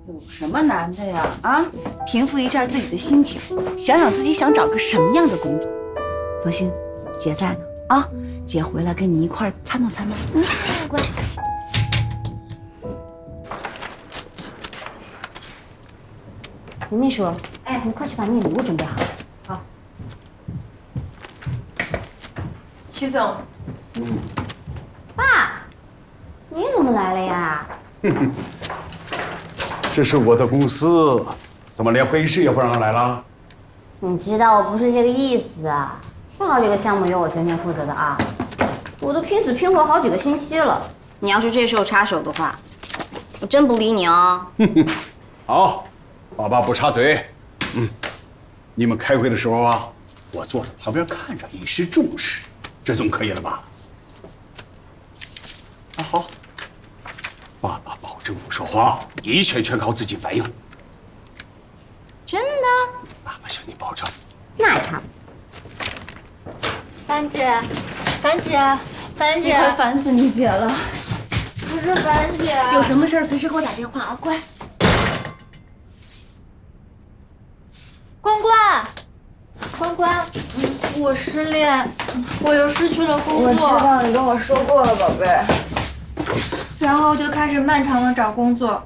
有什么难的呀？啊，平复一下自己的心情，想想自己想找个什么样的工作。放心，姐在呢啊，姐回来跟你一块儿参谋参谋。乖。吴秘书，哎，你快去把那个礼物准备好。好。曲总。爸，你怎么来了呀？这是我的公司，怎么连会议室也不让来了？你知道我不是这个意思啊，说好这个项目由我全权负责的啊，我都拼死拼活好几个星期了。你要是这时候插手的话，我真不理你哦。好，爸爸不插嘴。你们开会的时候啊，我坐在旁边看着，以示重视，这总可以了吧？啊，好。爸爸保证不说话，一切全靠自己反应。真的？爸爸向你保证。那也差不多。樊姐，樊姐，樊姐，快烦死你姐了。不是樊姐，有什么事儿随时给我打电话啊，乖。关关，关关，我失恋，我又失去了工作。我知道，你跟我说过了，宝贝。然后就开始漫长的找工作，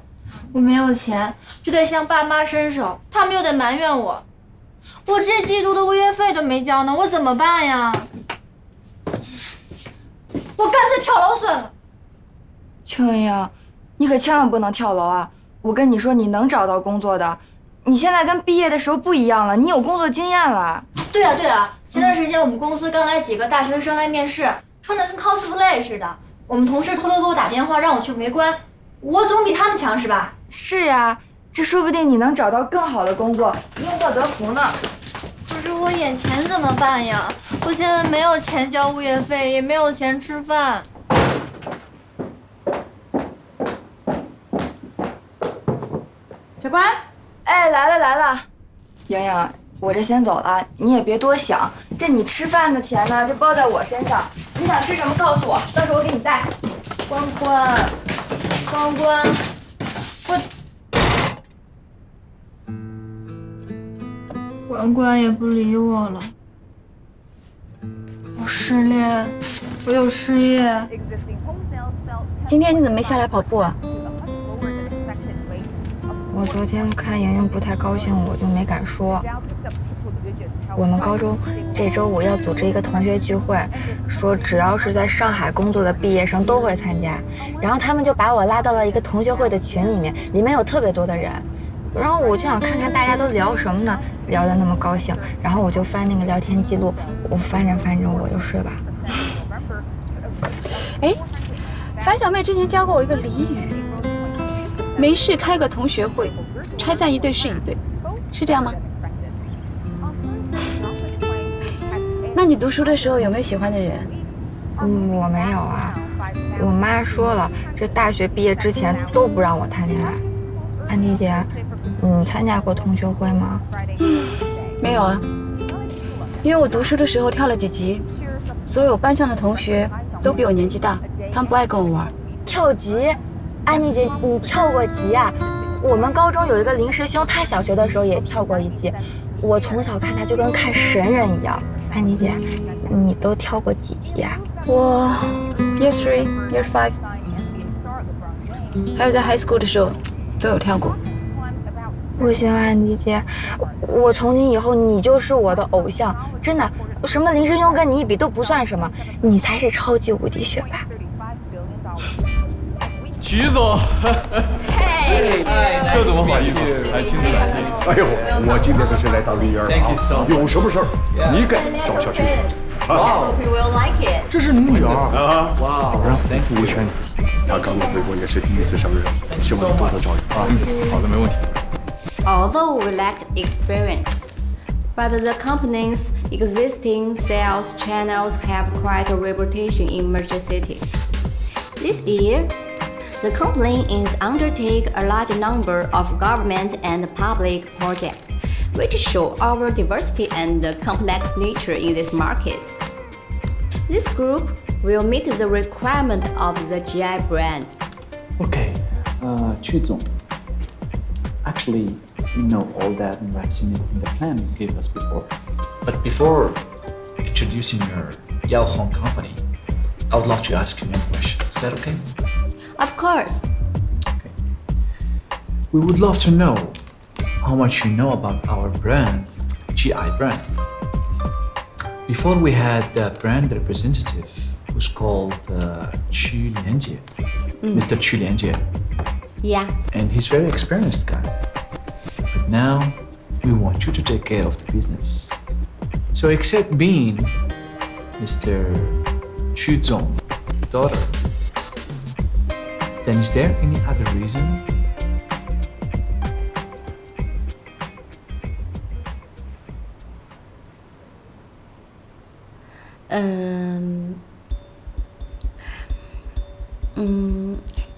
我没有钱，就得向爸妈伸手，他们又得埋怨我。我这季度的物业费都没交呢，我怎么办呀？我干脆跳楼算了。秋英，你可千万不能跳楼啊！我跟你说，你能找到工作的。你现在跟毕业的时候不一样了，你有工作经验了。对啊对啊，前段时间我们公司刚来几个大学生来面试，穿得跟 cosplay 似的。我们同事偷偷给我打电话让我去围观，我总比他们强是吧？是呀，这说不定你能找到更好的工作，因祸得福呢。可是我眼前怎么办呀？我现在没有钱交物业费，也没有钱吃饭。小关，哎，来了来了，莹莹，我这先走了，你也别多想，这你吃饭的钱呢，就包在我身上。你想吃什么告诉我，到时候我给你带。关关，关关，关关也不理我了。我失恋，我又失业。今天你怎么没下来跑步啊？我昨天看莹莹不太高兴，我就没敢说。我们高中这周5要组织一个同学聚会，说只要是在上海工作的毕业生都会参加，然后他们就把我拉到了一个同学会的群里面，里面有特别多的人，然后我就想看看大家都聊什么呢，聊得那么高兴，然后我就翻那个聊天记录，我翻着翻着我就睡吧。哎，樊小妹之前教过我一个俚语，没事开个同学会，拆散一对是一对，是这样吗？那你读书的时候有没有喜欢的人？我没有啊，我妈说了，这大学毕业之前都不让我谈恋爱。安迪姐，你参加过同学会吗？没有啊，因为我读书的时候跳了几级，所有班上的同学都比我年纪大，他们不爱跟我玩。跳级？安妮姐，你跳过级啊？我们高中有一个林师兄，他小学的时候也跳过一级，我从小看他就跟看神人一样。安妮姐，你都跳过几级啊？我 Year 3、Year 5，还有在 High School 的时候都有跳过。不行，安妮姐，我从今以后你就是我的偶像，真的，什么林师兄跟你一比都不算什么，你才是超级无敌学霸。徐总，这怎么好意思？还亲自来？哎呦，我今天可是来当人缘啊！有什么事儿你该找小徐。哇，这是你女儿啊！哇，果然服务全你。她刚刚回国也是第一次上任，希望你多多照应啊！好的，没问题。Although we lack experience, but the company's existing sales channels have quite a reputation in major cities. This year, the company is undertake a large number of government and public projects, which show our diversity and the complex nature in this market. This group will meet the requirement of the GI brand. Okay, Chu Zong. Actually, we know all that and I've seen it in the plan you gave us before. But before introducing your Yao Hong company, I would love to ask you one question. Is that okay? Of course. Okay. We would love to know how much you know about our brand, GI brand. Before we had the brand representative who's called Qu Lianjie, Mr. Qu Lianjie. Yeah. And he's very experienced guy. But now we want you to take care of the business. So except being Mr. Xu Zong's daughter, then is there any other reason?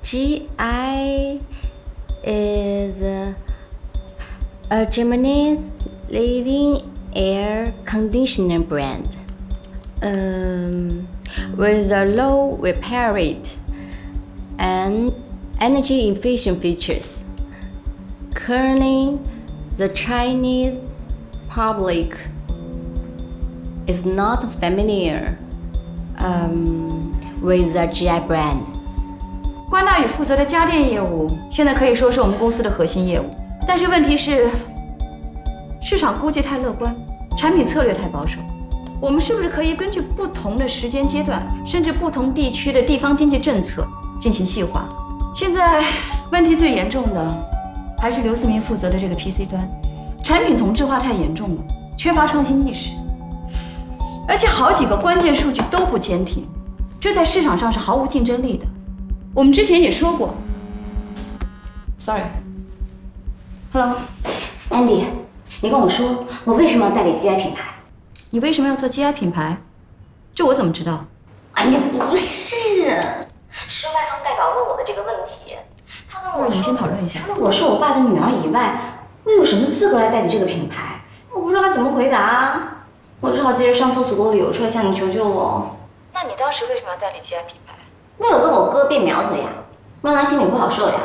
GI is a Germany's leading air conditioner brand with a low repair rate and energy efficient features. Currently, the Chinese public is not familiar with the GI brand. 关大宇负责的家电业务，现在可以说是我们公司的核心业务。但是问题是，市场估计太乐观，产品策略太保守。我们是不是可以根据不同的时间阶段，甚至不同地区的地方经济政策进行细化？现在问题最严重的还是刘思明负责的这个 PC 端，产品同质化太严重了，缺乏创新意识，而且好几个关键数据都不坚挺，这在市场上是毫无竞争力的。我们之前也说过 ，Sorry。Hello，Andy， 你跟我说，我为什么要代理 GI 品牌？你为什么要做 GI 品牌？这我怎么知道？哎呀，不是，是外方代表问我的这个问题。他问我，你们先讨论一下。他问我是我爸的女儿以外，我有什么资格来代理这个品牌？我不知道该怎么回答，我只好接着上厕所的理由出来向你求救了。那你当时为什么要代理 GI 品牌？为了跟我哥变苗头呀，让他心里不好受呀。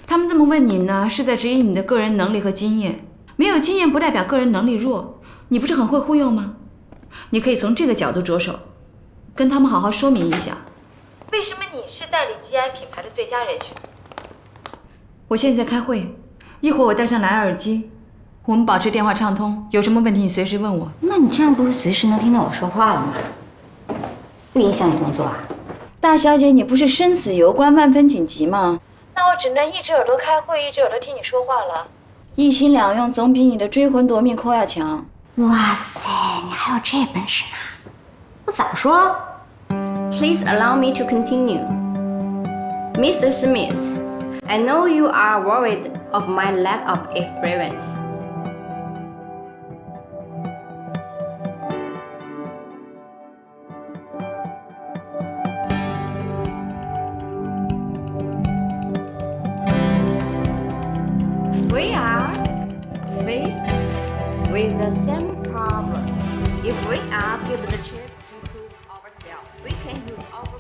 他们这么问你呢，是在质疑你的个人能力和经验。没有经验不代表个人能力弱，你不是很会忽悠吗？你可以从这个角度着手，跟他们好好说明一下，为什么你是代理 GI 品牌的最佳人选。我现在在开会，一会儿我带上蓝牙耳机，我们保持电话畅通，有什么问题你随时问我。那你这样不是随时能听到我说话了吗？不影响你工作啊？大小姐，你不是生死攸关、万分紧急吗？那我只能一只耳朵开会，一只耳朵听你说话了。一心两用总比你的追魂夺命扣要强。哇塞，你还有这本事呢？我早说。Please allow me to continue. Mr. Smith, I know you are worried of my lack of experience. We are faced with the same problem. If we are given the chance to prove ourselves, we can use our